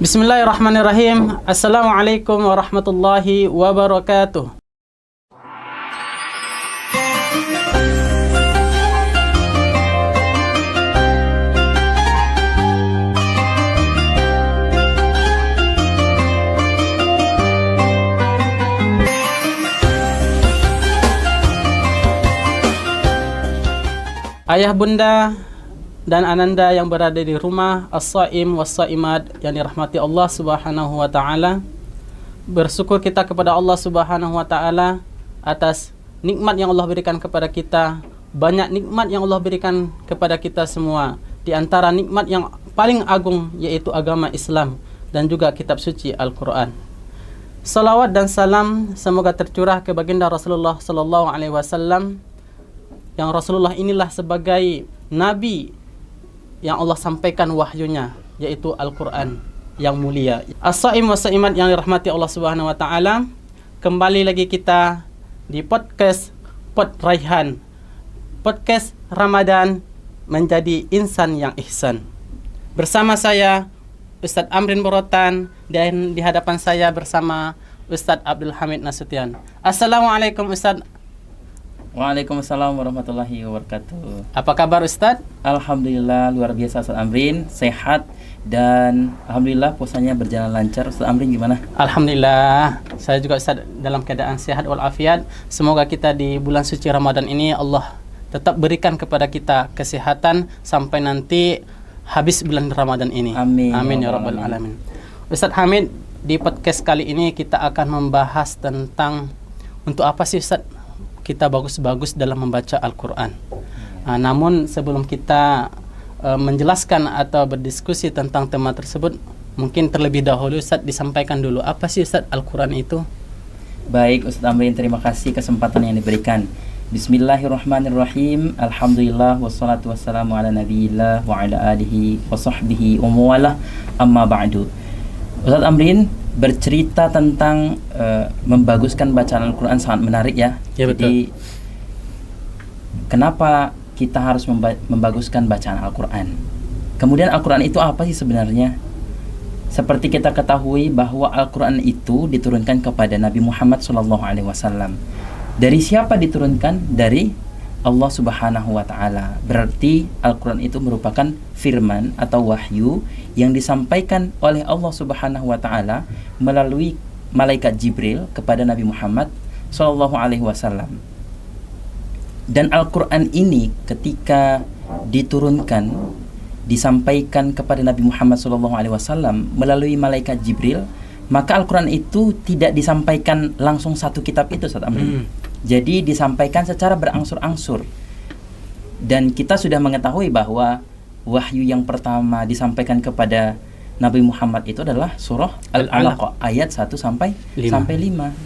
Bismillahirrahmanirrahim. Assalamualaikum warahmatullahi wabarakatuh. Ayah, bunda, dan ananda yang berada di rumah, as-saim was-saimat yang dirahmati Allah Subhanahu wa taala. Bersyukur kita kepada Allah Subhanahu wa taala atas nikmat yang Allah berikan kepada kita. Banyak nikmat yang Allah berikan kepada kita semua. Di antara nikmat yang paling agung yaitu agama Islam dan juga kitab suci Al-Qur'an. Salawat dan salam semoga tercurah ke baginda Rasulullah sallallahu alaihi wasallam, yang Rasulullah inilah sebagai nabi yang Allah sampaikan wahyunya, yaitu Al-Quran yang mulia. As-saim wa saimat yang dirahmati Allah Subhanahu wa taala. Kembali lagi kita di podcast Pod Raihan. Podcast Ramadan menjadi insan yang ihsan. Bersama saya Ustadz Amrin Borotan, dan di hadapan saya bersama Ustadz Abdul Hamid Nasution. Assalamualaikum Ustadz. Waalaikumsalam warahmatullahi wabarakatuh. Apa kabar Ustadz? Alhamdulillah luar biasa Ustadz Amrin, sehat dan alhamdulillah puasanya berjalan lancar. Ustadz Amrin gimana? Alhamdulillah, saya juga Ustadz dalam keadaan sehat walafiat. Semoga kita di bulan suci Ramadan ini Allah tetap berikan kepada kita kesehatan sampai nanti habis bulan Ramadan ini. Amin. Amin ya rabbal alamin. Ustadz Hamid, di podcast kali ini kita akan membahas tentang untuk apa sih Ustadz kita bagus-bagus dalam membaca Al-Quran. Namun sebelum kita menjelaskan atau berdiskusi tentang tema tersebut, mungkin terlebih dahulu Ustadz disampaikan dulu apa sih Ustadz Al-Quran itu? Baik Ustadz Amrin, terima kasih kesempatan yang diberikan. Bismillahirrahmanirrahim. Alhamdulillah wassalatu wassalamu ala nabiyillah wa ala alihi wa sahbihi wa mawalah, amma ba'du. Ustadz Amrin, bercerita tentang membaguskan bacaan Al-Quran sangat menarik ya. Ya, jadi betul. Kenapa kita harus membaguskan bacaan Al-Quran? Kemudian Al-Quran itu apa sih sebenarnya? Seperti kita ketahui bahwa Al-Quran itu diturunkan kepada Nabi Muhammad SAW. Dari siapa diturunkan? Dari Allah Subhanahu wa ta'ala. Berarti Al-Quran itu merupakan firman atau wahyu yang disampaikan oleh Allah Subhanahu wa ta'ala melalui malaikat Jibril kepada Nabi Muhammad sallallahu alaihi wasallam. Dan Al-Quran ini ketika diturunkan, disampaikan kepada Nabi Muhammad sallallahu alaihi wasallam melalui malaikat Jibril, maka Al-Quran itu tidak disampaikan langsung satu kitab itu, Ustaz Amrin. Jadi disampaikan secara berangsur-angsur. Dan kita sudah mengetahui bahwa wahyu yang pertama disampaikan kepada Nabi Muhammad itu adalah surah Al-Alaq ayat 1 sampai 5.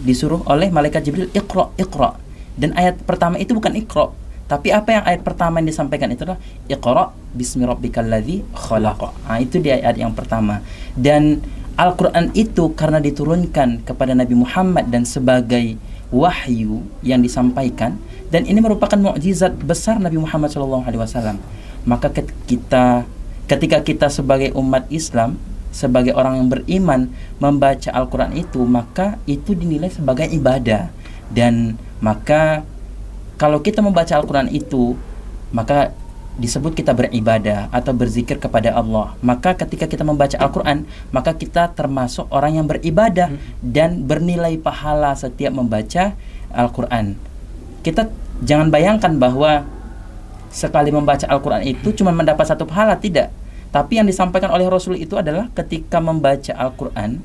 Disuruh oleh malaikat Jibril, Iqra. Dan ayat pertama itu bukan Iqra, tapi apa yang ayat pertama yang disampaikan itu adalah Iqra bismi rabbikal ladzi khalaq. Itu di ayat yang pertama. Dan Al-Quran itu karena diturunkan kepada Nabi Muhammad dan sebagai wahyu yang disampaikan, dan ini merupakan mukjizat besar Nabi Muhammad SAW. Maka ketika kita sebagai umat Islam, sebagai orang yang beriman membaca Al-Quran itu, maka itu dinilai sebagai ibadah. Dan maka kalau kita membaca Al-Quran itu, maka disebut kita beribadah atau berzikir kepada Allah. Maka ketika kita membaca Al-Quran, maka kita termasuk orang yang beribadah dan bernilai pahala setiap membaca Al-Quran. Kita jangan bayangkan bahwa sekali membaca Al-Quran itu cuma mendapat satu pahala, tidak. Tapi yang disampaikan oleh Rasul itu adalah ketika membaca Al-Quran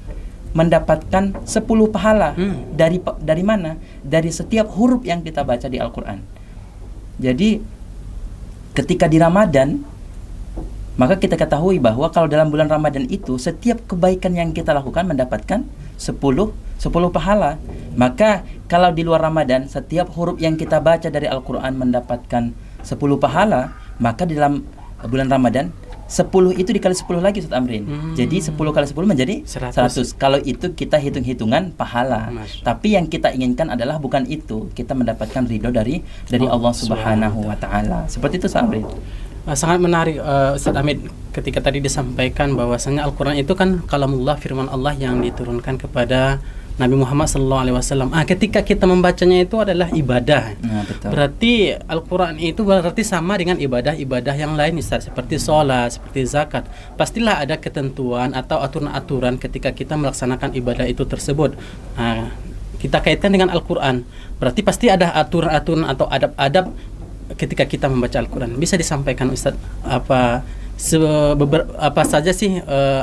mendapatkan 10 pahala. Dari mana? Dari setiap huruf yang kita baca di Al-Quran. Jadi ketika di Ramadan, maka kita ketahui bahwa kalau dalam bulan Ramadan itu setiap kebaikan yang kita lakukan mendapatkan 10 pahala. Maka kalau di luar Ramadan setiap huruf yang kita baca dari Al-Quran mendapatkan 10 pahala, maka di dalam bulan Ramadan 10 itu dikali 10 lagi Ustaz Amrin. Jadi 10 kali 10 menjadi 100. Kalau itu kita hitung-hitungan pahala. Tapi yang kita inginkan adalah bukan itu. Kita mendapatkan ridho dari Allah Subhanahu wa taala. Seperti itu Ustaz Amrin. Sangat menarik Ustaz Hamid ketika tadi disampaikan bahwasanya Al-Quran itu kan kalamullah, firman Allah yang diturunkan kepada Nabi Muhammad SAW. Ketika kita membacanya itu adalah ibadah. Betul. Berarti Al-Quran itu berarti sama dengan ibadah-ibadah yang lain, Ustaz, seperti sholat, seperti zakat. Pastilah ada ketentuan atau aturan-aturan ketika kita melaksanakan ibadah itu tersebut. Kita kaitkan dengan Al-Quran. Berarti pasti ada aturan-aturan atau adab-adab ketika kita membaca Al-Quran. Bisa disampaikan Ustaz apa saja sih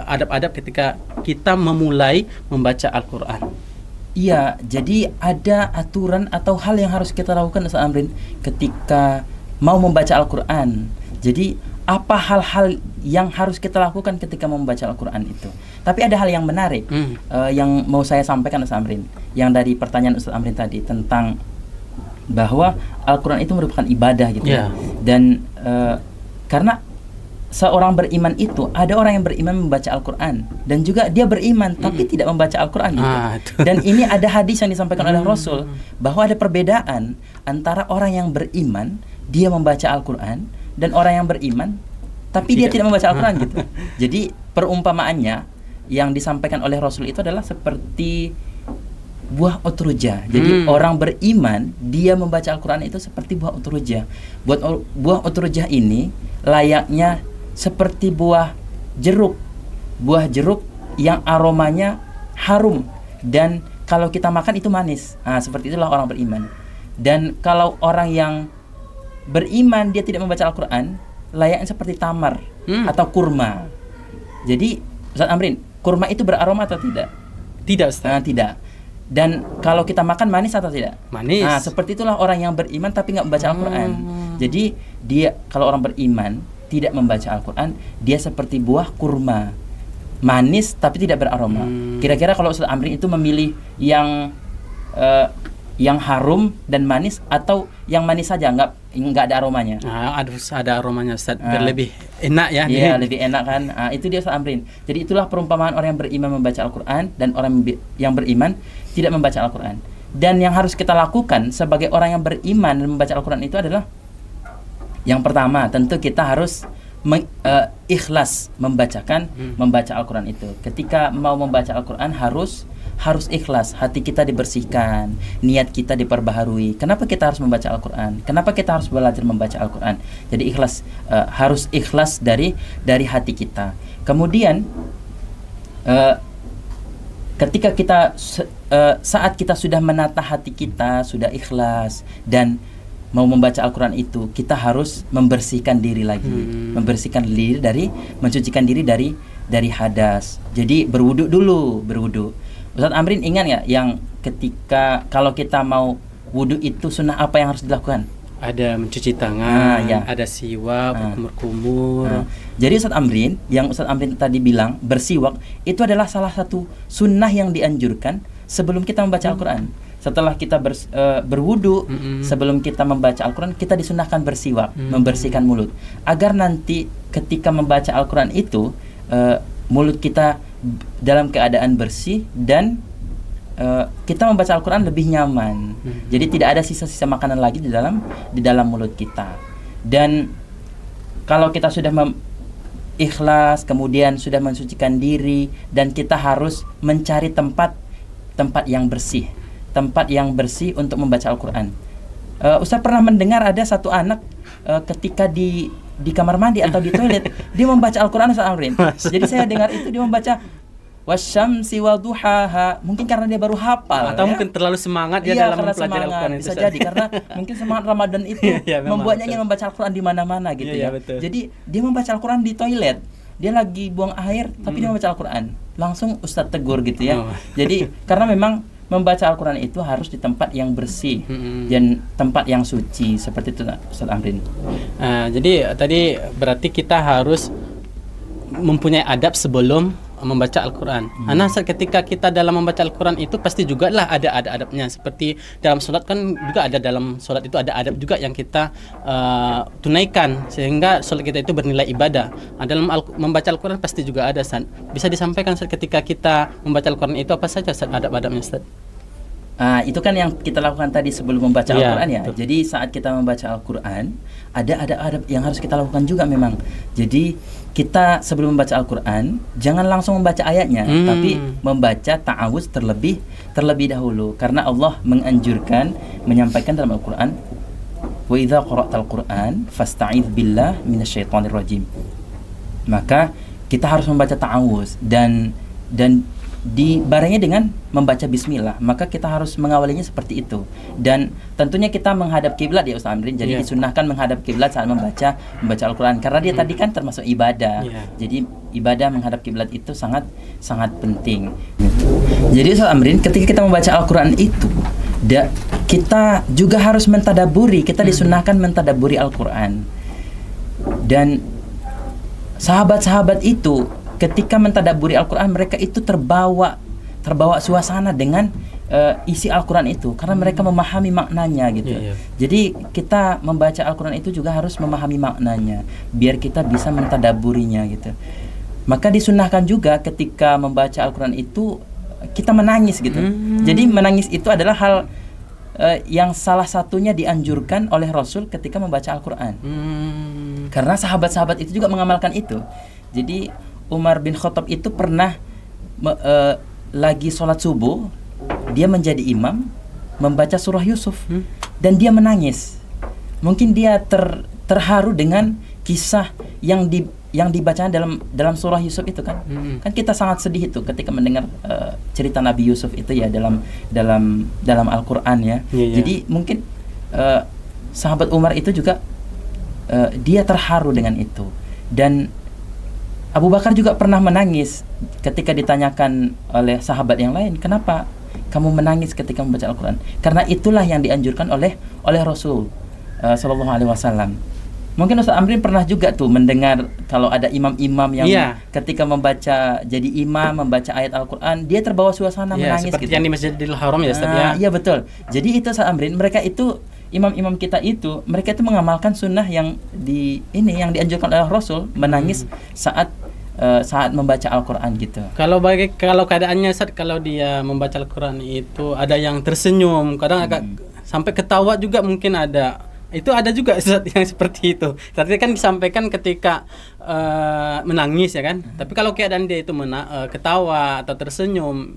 adab-adab ketika kita memulai membaca Al-Quran? Iya, jadi ada aturan atau hal yang harus kita lakukan Ustaz Amrin ketika mau membaca Al-Quran. Jadi apa hal-hal yang harus kita lakukan ketika membaca Al-Quran itu? Tapi ada hal yang menarik yang mau saya sampaikan Ustaz Amrin, yang dari pertanyaan Ustaz Amrin tadi tentang bahwa Al-Quran itu merupakan ibadah gitu. Dan karena seorang beriman itu, ada orang yang beriman membaca Al-Quran dan juga dia beriman tapi tidak membaca Al-Quran gitu. Dan ini ada hadis yang disampaikan oleh Rasul bahwa ada perbedaan antara orang yang beriman dia membaca Al-Quran dan orang yang beriman tapi dia tidak membaca Al-Quran gitu. Jadi perumpamaannya yang disampaikan oleh Rasul itu adalah seperti buah utruja. Jadi orang beriman dia membaca Al-Quran itu seperti buah utruja. Buah utruja ini layaknya seperti buah jeruk yang aromanya harum dan kalau kita makan itu manis. Seperti itulah orang beriman. Dan kalau orang yang beriman dia tidak membaca Al-Quran, layaknya seperti tamar atau kurma. Jadi Ustaz Amrin, kurma itu beraroma atau tidak? Tidak, Ustaz. Tidak. Dan kalau kita makan manis atau tidak? Manis. Seperti itulah orang yang beriman tapi nggak membaca Al-Quran. Jadi dia, kalau orang beriman tidak membaca Al-Quran, dia seperti buah kurma, manis tapi tidak beraroma. Kira-kira kalau Ustaz Amri itu memilih yang harum dan manis atau yang manis saja nggak ada aromanya? Harus ada aromanya, Ustaz, biar lebih enak ya. Iya, lebih enak kan. Itu dia Ustaz Amrin. Jadi itulah perumpamaan orang yang beriman membaca Al-Quran dan orang yang beriman tidak membaca Al-Quran. Dan yang harus kita lakukan sebagai orang yang beriman dan membaca Al-Quran itu adalah yang pertama, tentu kita harus ikhlas membaca Al-Quran itu. Ketika mau membaca Al-Quran harus ikhlas, hati kita dibersihkan, niat kita diperbaharui. Kenapa kita harus membaca Al-Quran? Kenapa kita harus belajar membaca Al-Quran? Jadi ikhlas, harus ikhlas dari hati kita. Kemudian ketika kita saat kita sudah menata hati kita, sudah ikhlas dan mau membaca Al-Quran itu, kita harus membersihkan diri lagi, mencucikan diri dari hadas. Jadi berwudu dulu. Ustaz Amrin ingat ya yang ketika kalau kita mau wudu itu sunnah apa yang harus dilakukan? Ada mencuci tangan, ada siwak, berkumur. Jadi Ustaz Amrin, yang Ustaz Amrin tadi bilang bersiwak itu adalah salah satu sunnah yang dianjurkan sebelum kita membaca Al-Quran. Setelah kita berwudu, sebelum kita membaca Al-Quran, kita disunahkan bersiwak, membersihkan mulut, agar nanti ketika membaca Al-Quran itu mulut kita dalam keadaan bersih dan kita membaca Al-Quran lebih nyaman. Jadi tidak ada sisa-sisa makanan lagi di dalam mulut kita. Dan kalau kita sudah ikhlas, kemudian sudah mensucikan diri, dan kita harus mencari tempat yang bersih untuk membaca Al-Quran. Ustaz pernah mendengar ada satu anak ketika di kamar mandi atau di toilet dia membaca Al-Quran, Ustaz Amrin. Jadi saya dengar itu dia membaca wasyamsi waduhaha. Mungkin karena dia baru hafal atau mungkin terlalu semangat dia dalam mempelajari Al-Quran itu. Bisa jadi karena mungkin semangat Ramadan itu membuatnya ingin membaca Al-Quran di mana-mana gitu ya. Jadi dia membaca Al-Quran di toilet. Dia lagi buang air tapi dia membaca Al-Quran. Langsung Ustaz tegur gitu ya. Jadi karena memang membaca Al-Quran itu harus di tempat yang bersih dan tempat yang suci, seperti itu Ustaz Amrin. Jadi tadi berarti kita harus mempunyai adab sebelum membaca Al-Quran. Nah, ketika kita dalam membaca Al-Quran itu pasti juga lah ada adabnya. Seperti dalam sholat kan juga ada, dalam sholat itu ada adab juga yang kita tunaikan sehingga sholat kita itu bernilai ibadah. Dalam membaca Al-Quran pasti juga ada, Ustaz. Bisa disampaikan, Ustaz, ketika kita membaca Al-Quran itu apa saja, Ustaz, adab-adabnya, Ustaz? Itu kan yang kita lakukan tadi sebelum membaca Iya, Al-Quran ya. betul. Jadi saat kita membaca Al-Quran, ada yang harus kita lakukan juga memang. Jadi kita sebelum membaca Al-Quran, jangan langsung membaca ayatnya, tapi membaca ta'awudz terlebih dahulu. Karena Allah menganjurkan, menyampaikan dalam Al-Quran, wa idza qara'tal Qur'an fasta'idz billah minasyaitonir rajim. Maka kita harus membaca ta'awudz dan dibarengi dengan membaca bismillah, maka kita harus mengawalinya seperti itu. Dan tentunya kita menghadap kiblat ya Ustaz Amrin. Jadi disunahkan menghadap kiblat saat membaca Al-Quran, karena dia tadi kan termasuk ibadah. Jadi ibadah menghadap kiblat itu sangat penting. Jadi Ustaz Amrin, ketika kita membaca Al-Quran itu, kita juga harus mentadaburi. Kita disunahkan mentadaburi Al-Quran. Dan sahabat-sahabat itu ketika mentadaburi Al-Quran, mereka itu terbawa suasana dengan isi Al-Quran itu, karena mereka memahami maknanya gitu. Jadi kita membaca Al-Quran itu juga harus memahami maknanya, biar kita bisa mentadaburinya gitu. Maka disunahkan juga ketika membaca Al-Quran itu kita menangis gitu. Jadi menangis itu adalah hal yang salah satunya dianjurkan oleh Rasul ketika membaca Al-Quran. Karena sahabat-sahabat itu juga mengamalkan itu. Jadi Umar bin Khattab itu pernah lagi sholat subuh, dia menjadi imam, membaca surah Yusuf, dan dia menangis. Mungkin dia terharu dengan kisah yang dibaca dalam surah Yusuf itu kan. Kan kita sangat sedih itu ketika mendengar cerita Nabi Yusuf itu ya dalam Al-Quran ya. Jadi mungkin sahabat Umar itu juga dia terharu dengan itu. Dan Abu Bakar juga pernah menangis ketika ditanyakan oleh sahabat yang lain, kenapa kamu menangis ketika membaca Al-Quran? Karena itulah yang dianjurkan oleh Rasul Sallallahu Alaihi Wasallam. Mungkin Ustaz Amrin pernah juga tuh mendengar kalau ada imam-imam yang ketika jadi imam membaca ayat Al-Quran, dia terbawa suasana menangis seperti gitu. yang di Masjidil Haram ya Ustaz ya. Iya betul. Jadi itu Ustaz Amrin, mereka itu imam-imam kita itu, mereka itu mengamalkan sunnah yang dianjurkan oleh Rasul, menangis saat membaca Al-Quran gitu. Kalau keadaannya Ustaz, kalau dia membaca Al-Quran itu ada yang tersenyum, kadang agak sampai ketawa juga mungkin ada. Itu ada juga Ustaz yang seperti itu. Tadi kan disampaikan ketika menangis ya kan. Tapi kalau keadaan dia itu ketawa atau tersenyum,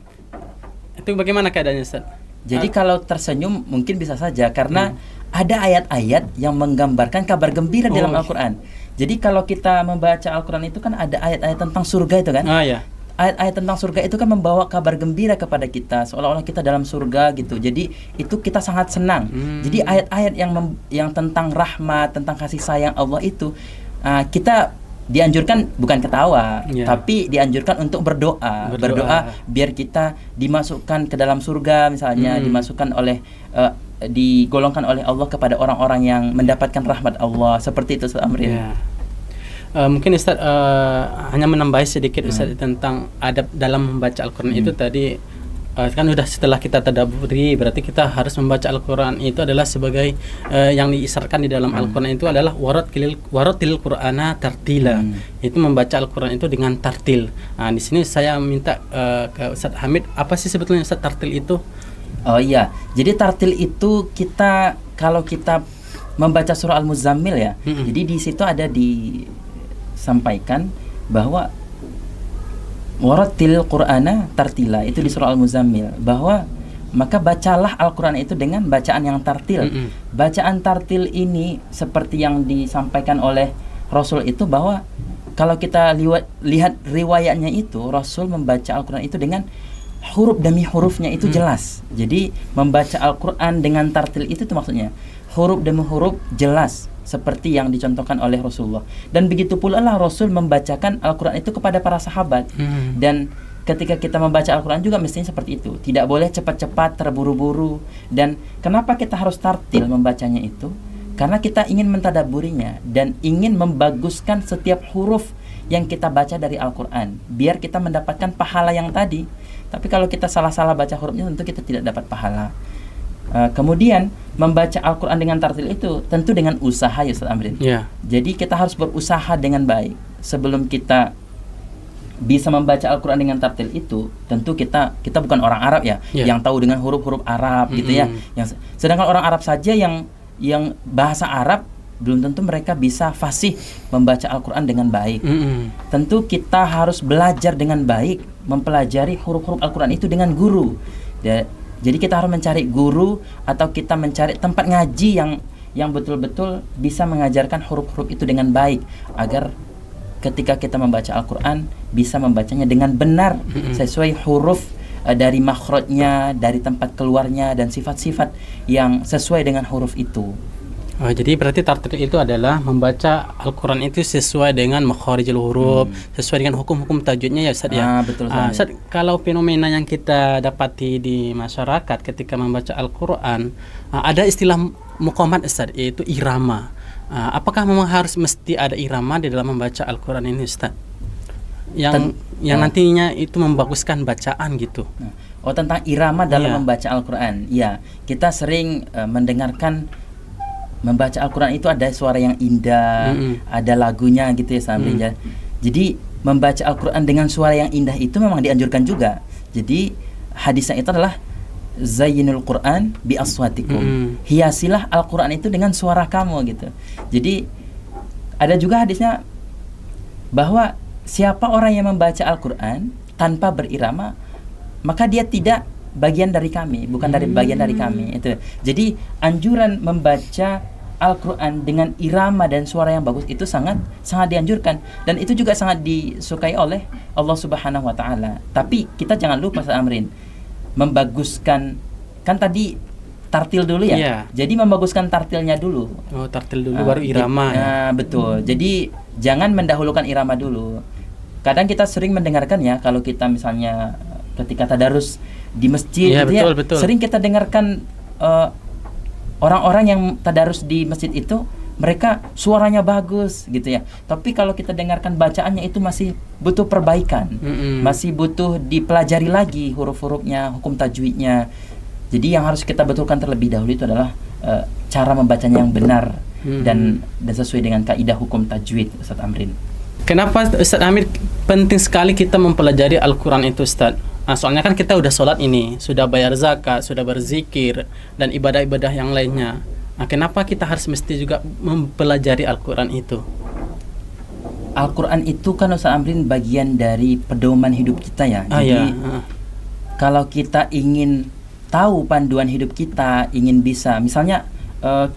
itu bagaimana keadaannya Ustaz? Jadi kalau tersenyum mungkin bisa saja karena ada ayat-ayat yang menggambarkan kabar gembira dalam Al-Quran. Jadi kalau kita membaca Al-Quran itu kan ada ayat-ayat tentang surga itu kan. Ayat-ayat tentang surga itu kan membawa kabar gembira kepada kita, seolah-olah kita dalam surga gitu. Jadi itu kita sangat senang. Jadi ayat-ayat yang tentang rahmat, tentang kasih sayang Allah itu, kita dianjurkan bukan ketawa, tapi dianjurkan untuk berdoa biar kita dimasukkan ke dalam surga misalnya, digolongkan oleh Allah kepada orang-orang yang mendapatkan rahmat Allah, seperti itu Ustaz Amrin. Mungkin Ustaz hanya menambahi sedikit Ustaz tentang adab dalam membaca Al-Quran itu tadi. Kan udah setelah kita tadabburi, berarti kita harus membaca Al-Quran itu adalah sebagai yang diisarkan di dalam Al-Quran itu adalah waratil Qur'ana tartila. Itu membaca Al-Quran itu dengan tartil. Nah, di sini saya minta ke Ustaz Hamid, apa sih sebetulnya Ustaz tartil itu? Oh iya, jadi tartil itu kalau kita membaca surah Al-Muzammil ya. Jadi di situ ada disampaikan bahwa waratil Qur'ana tartila, itu di surah Al-Muzammil, bahwa maka bacalah Al-Quran itu dengan bacaan yang tartil. Bacaan tartil ini seperti yang disampaikan oleh Rasul itu, bahwa kalau kita lihat riwayatnya itu, Rasul membaca Al-Quran itu dengan huruf demi hurufnya itu jelas. Jadi membaca Al-Quran dengan tartil itu maksudnya huruf demi huruf jelas, seperti yang dicontohkan oleh Rasulullah. Dan begitu pula lah Rasul membacakan Al-Quran itu kepada para sahabat. Dan ketika kita membaca Al-Quran juga mestinya seperti itu. Tidak boleh cepat-cepat, terburu-buru. Dan kenapa kita harus tartil membacanya itu? Karena kita ingin mentadaburinya dan ingin membaguskan setiap huruf yang kita baca dari Al-Quran, biar kita mendapatkan pahala yang tadi. Tapi kalau kita salah-salah baca hurufnya, tentu kita tidak dapat pahala. Kemudian membaca Al-Quran dengan tartil itu tentu dengan usaha ya Ustaz Amrin. Jadi kita harus berusaha dengan baik sebelum kita bisa membaca Al-Quran dengan tartil itu, tentu kita bukan orang Arab ya, yang tahu dengan huruf-huruf Arab gitu ya. Sedangkan orang Arab saja yang bahasa Arab belum tentu mereka bisa fasih membaca Al-Quran dengan baik. Tentu kita harus belajar dengan baik, mempelajari huruf-huruf Al-Quran itu dengan guru. Jadi kita harus mencari guru atau kita mencari tempat ngaji yang betul-betul bisa mengajarkan huruf-huruf itu dengan baik, agar ketika kita membaca Al-Quran bisa membacanya dengan benar sesuai huruf dari makhrajnya, dari tempat keluarnya, dan sifat-sifat yang sesuai dengan huruf itu. Jadi berarti tartil itu adalah membaca Al-Quran itu sesuai dengan makharijul huruf, sesuai dengan hukum-hukum tajwidnya ya Ustaz ya. Betul. Ustaz, kalau fenomena yang kita dapati di masyarakat ketika membaca Al-Quran, ada istilah muqamat Ustaz, yaitu irama. Apakah memang harus mesti ada irama di dalam membaca Al-Quran ini Ustaz? Yang nantinya itu membaguskan bacaan gitu. Tentang irama dalam membaca Al-Quran. Ya, kita sering mendengarkan membaca Al-Quran itu ada suara yang indah, ada lagunya gitu ya Samri. Jadi membaca Al-Quran dengan suara yang indah itu memang dianjurkan juga. Jadi hadisnya itu adalah Zayyinul Quran bi aswatikum. Hiasilah Al-Quran itu dengan suara kamu gitu. Jadi ada juga hadisnya bahwa siapa orang yang membaca Al-Quran tanpa berirama, maka dia tidak bagian dari kami, bukan dari bagian dari kami itu. Jadi anjuran membaca Al-Quran dengan irama dan suara yang bagus itu sangat dianjurkan, dan itu juga sangat disukai oleh Allah Subhanahu wa taala. Tapi kita jangan lupa Ustaz Amrin, membaguskan, kan tadi tartil dulu ya. Jadi membaguskan tartilnya dulu. Tartil dulu baru irama. Betul. Jadi jangan mendahulukan irama dulu. Kadang kita sering mendengarkan ya, kalau kita misalnya ketika tadarus di masjid gitu betul. Sering kita dengarkan orang-orang yang tadarus di masjid itu, mereka suaranya bagus gitu ya. Tapi kalau kita dengarkan bacaannya itu masih butuh perbaikan. Masih butuh dipelajari lagi huruf-hurufnya, hukum tajwidnya. Jadi yang harus kita betulkan terlebih dahulu itu adalah cara membacanya yang benar dan sesuai dengan kaidah hukum tajwid, Ustaz Amrin. Kenapa Ustaz Amir penting sekali kita mempelajari Al-Quran itu Ustaz? Soalnya kan kita udah sholat ini, sudah bayar zakat, sudah berzikir, dan ibadah-ibadah yang lainnya. Kenapa kita harus mesti juga mempelajari Al-Quran itu? Al-Quran itu kan Ustaz Amrin bagian dari pedoman hidup kita ya. Jadi kalau kita ingin tahu panduan hidup kita, ingin bisa, misalnya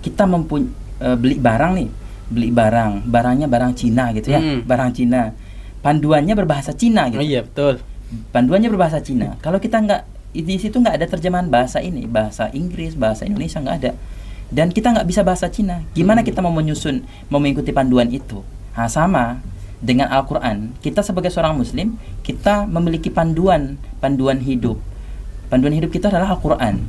kita beli barang nih, barangnya barang Cina gitu ya, barang Cina, panduannya berbahasa Cina gitu. Iya betul. Panduannya berbahasa Cina. Kalau kita di situ nggak ada terjemahan bahasa ini, bahasa Inggris, bahasa Indonesia nggak ada, dan kita nggak bisa bahasa Cina, gimana kita mau mengikuti panduan itu? Sama dengan Al-Quran. Kita sebagai seorang Muslim, kita memiliki panduan hidup. Panduan hidup kita adalah Al-Quran.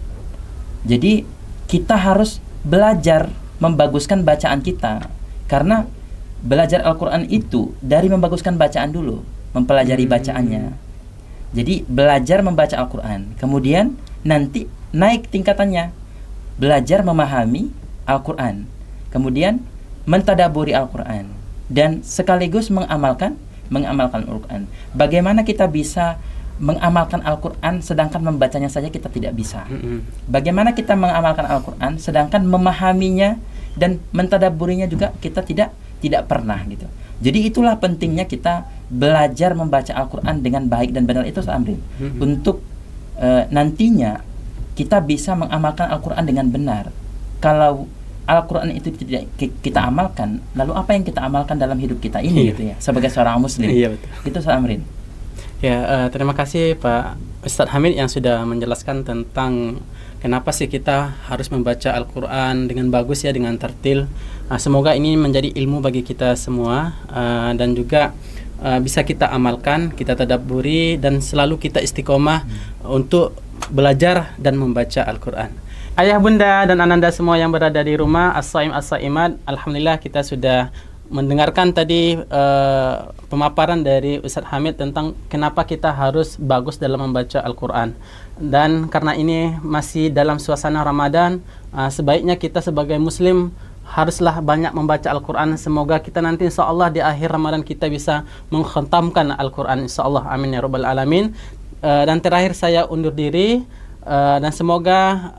Jadi kita harus belajar membaguskan bacaan kita, karena belajar Al-Quran itu dari membaguskan bacaan dulu, mempelajari bacaannya. Jadi belajar membaca Al-Quran, kemudian nanti naik tingkatannya, belajar memahami Al-Quran, kemudian mentadaburi Al-Quran, dan sekaligus mengamalkan Al-Quran. Bagaimana kita bisa mengamalkan Al-Quran sedangkan membacanya saja kita tidak bisa? Bagaimana kita mengamalkan Al-Quran sedangkan memahaminya dan mentadaburinya juga kita tidak pernah gitu. Jadi itulah pentingnya kita belajar membaca Al-Quran dengan baik dan benar itu Amrin. Untuk nantinya kita bisa mengamalkan Al-Quran dengan benar. Kalau Al-Quran itu tidak kita amalkan, lalu apa yang kita amalkan dalam hidup kita ini gitu ya, sebagai seorang Muslim. Itu Amrin. Ya, terima kasih Pak Ustadz Hamid yang sudah menjelaskan tentang kenapa sih kita harus membaca Al-Quran dengan bagus ya, dengan tartil. Semoga ini menjadi ilmu bagi kita semua, dan juga bisa kita amalkan, kita tadabburi, dan selalu kita istiqomah untuk belajar dan membaca Al-Quran. Ayah, bunda, dan ananda semua yang berada di rumah, as-saim as-saimat, alhamdulillah kita sudah mendengarkan tadi pemaparan dari Ustadz Hamid tentang kenapa kita harus bagus dalam membaca Al-Quran. Dan karena ini masih dalam suasana Ramadan, sebaiknya kita sebagai Muslim haruslah banyak membaca Al-Quran. Semoga kita nanti insya Allah di akhir Ramadan kita bisa mengkhatamkan Al-Quran insya Allah. Amin ya rabbal alamin. Dan terakhir saya undur diri, dan semoga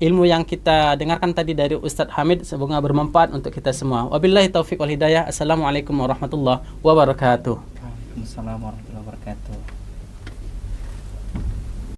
ilmu yang kita dengarkan tadi dari Ustadz Hamid semoga bermanfaat untuk kita semua. Wabillahi taufiq wal hidayah. Assalamualaikum warahmatullahi wabarakatuh. Waalaikumsalam warahmatullahi wabarakatuh.